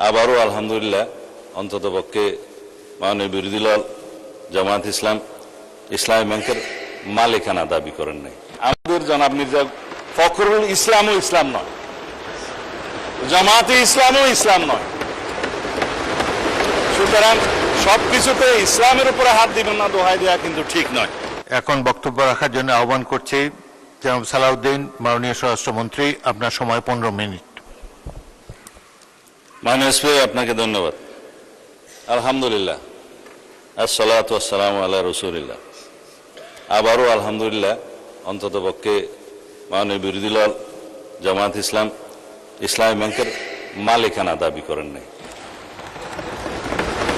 আবারও আলহামদুলিল্লাহ অন্ততপক্ষে মাননীয় বিরোধী দল জামায়াত ইসলাম ইসলামী ব্যাংকের মালিকানা দাবি করেন নাই। আমাদের জনাব মির্জা ফখরুল ইসলামও ইসলাম নয়, জামায়াতে ইসলামও ইসলাম নয়। সুতরাং সবকিছুতে ইসলামের উপরে হাত দিবেন না দোহাই দেওয়া কিন্তু ঠিক নয়। এখন বক্তব্য রাখার জন্য আহ্বান করছি জনাব সালাউদ্দিন, মাননীয় স্বরাষ্ট্রমন্ত্রী। আপনার সময় 15 মিনিট। মাননীয় স্পিকার, আপনাকে ধন্যবাদ। আলহামদুলিল্লাহ, আসসালাতু ওয়াসসালামু আলা রাসূলিল্লাহ। আবারও আলহামদুলিল্লাহ অন্ততপক্ষে মাননীয় বিরোধী দল জামায়াত ইসলাম ইসলামী ব্যাংকের মালিকানা দাবি করেন নাই।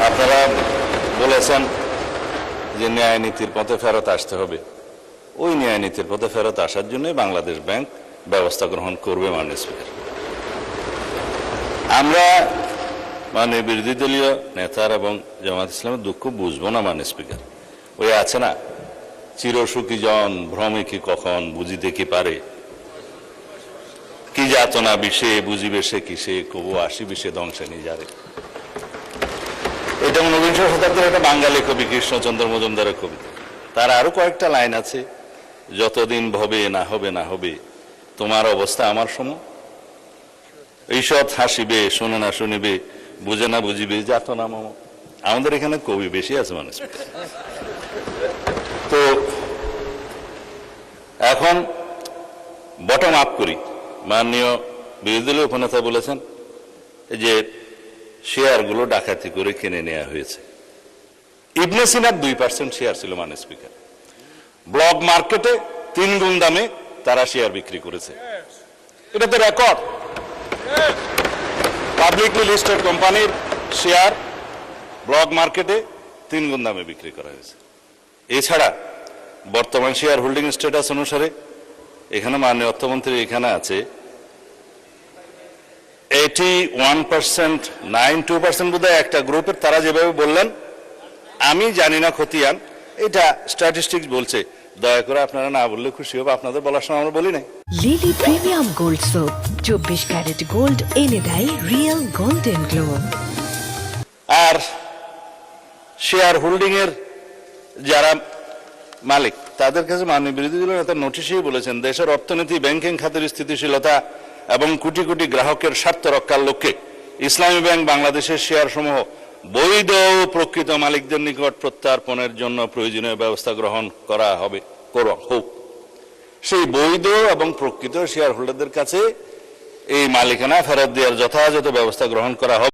আপনারা বলেছেন যে ন্যায় নীতির পথে ফেরত আসতে হবে। ওই ন্যায় নীতির পথে ফেরত আসার জন্য বাংলাদেশ ব্যাংক ব্যবস্থা গ্রহণ করবে। মাননীয় স্পিকার, আমরা মাননীয় বিরোধী দলীয় নেতার এবং জামায়াত ইসলামের দুঃখ বুঝবো না। মাননীয় স্পিকার, ওই আছে না, চিরসুখী জন ভ্রমে কি কখন বুঝিতে কি পারে, কি যাতনা বিষে বুঝিবে সে কিসে, কবু আসিবে সে ধ্বংসে নিজারে। এটা 19 শতাব্দীর একটা বাঙালি কবি কৃষ্ণচন্দ্র মজুমদারের কবিতা। তার আরো কয়েকটা লাইন আছে, যতদিন ভবে না হবে না হবে তোমার অবস্থা আমার সম, ঈষৎ হাসিবে শুনে না শুনিবে বুঝে না বুঝিবে যাতনা মম। আমাদের এখানে কবি বেশি আছে মানুষ। তো এখন বটম আপ করি। মাননীয় বিরোধী দলীয় উপনেতা বলেছেন যে শেয়ারগুলো ডাকাতি করে কিনে নেওয়া হয়েছে। ইবনে সিনার 2% শেয়ার ছিল। মাননীয় স্পিকার, ব্লক মার্কেটে 3 গুণ দামে তারা শেয়ার বিক্রি করেছে। এটা তো রেকর্ড। পাবলিকলি লিস্টেড কোম্পানির শেয়ার ব্লক মার্কেটে 3 গুণ দামে বিক্রি করা হয়েছে। এছাড়া বর্তমান শেয়ার হোল্ডিং স্ট্যাটাস অনুসারে এখানে মাননীয় অর্থমন্ত্রী এখানে আছে 81%, 92% বোধহয় একটা গ্রুপের। তারা যেভাবে বললেন আমি জানি না খতিয়ান, এটা স্ট্যাটিস্টিক্স বলছে। দয়া করে আপনারা না বললে খুশি হবে। আপনাদের বলার সময় আমরা বলি নাই। Lily premium gold soap 24 carat gold এনে দেয় রিয়েল গোল্ডেন গ্লো। আর শেয়ার হোল্ডিং এর যারা মালিক তাদের কাছে মাননীয় বিরোধী দলের নেতা নোটিশেই বলেছেন দেশের অর্থনীতি, ব্যাংকিং খাতের স্থিতিশীলতা এবং কোটি কোটি গ্রাহকের স্বার্থ রক্ষার লক্ষ্যে ইসলামী ব্যাংক বাংলাদেশের শেয়ার সমূহ বৈধ ও প্রকৃত মালিকদের নিকট প্রত্যার্পণের জন্য প্রয়োজনীয় ব্যবস্থা গ্রহণ করা হবে হোক। সেই বৈধ এবং প্রকৃত শেয়ার হোল্ডারদের কাছে এই মালিকানা ফেরত দেওয়ার যথাযথ ব্যবস্থা গ্রহণ করা হবে।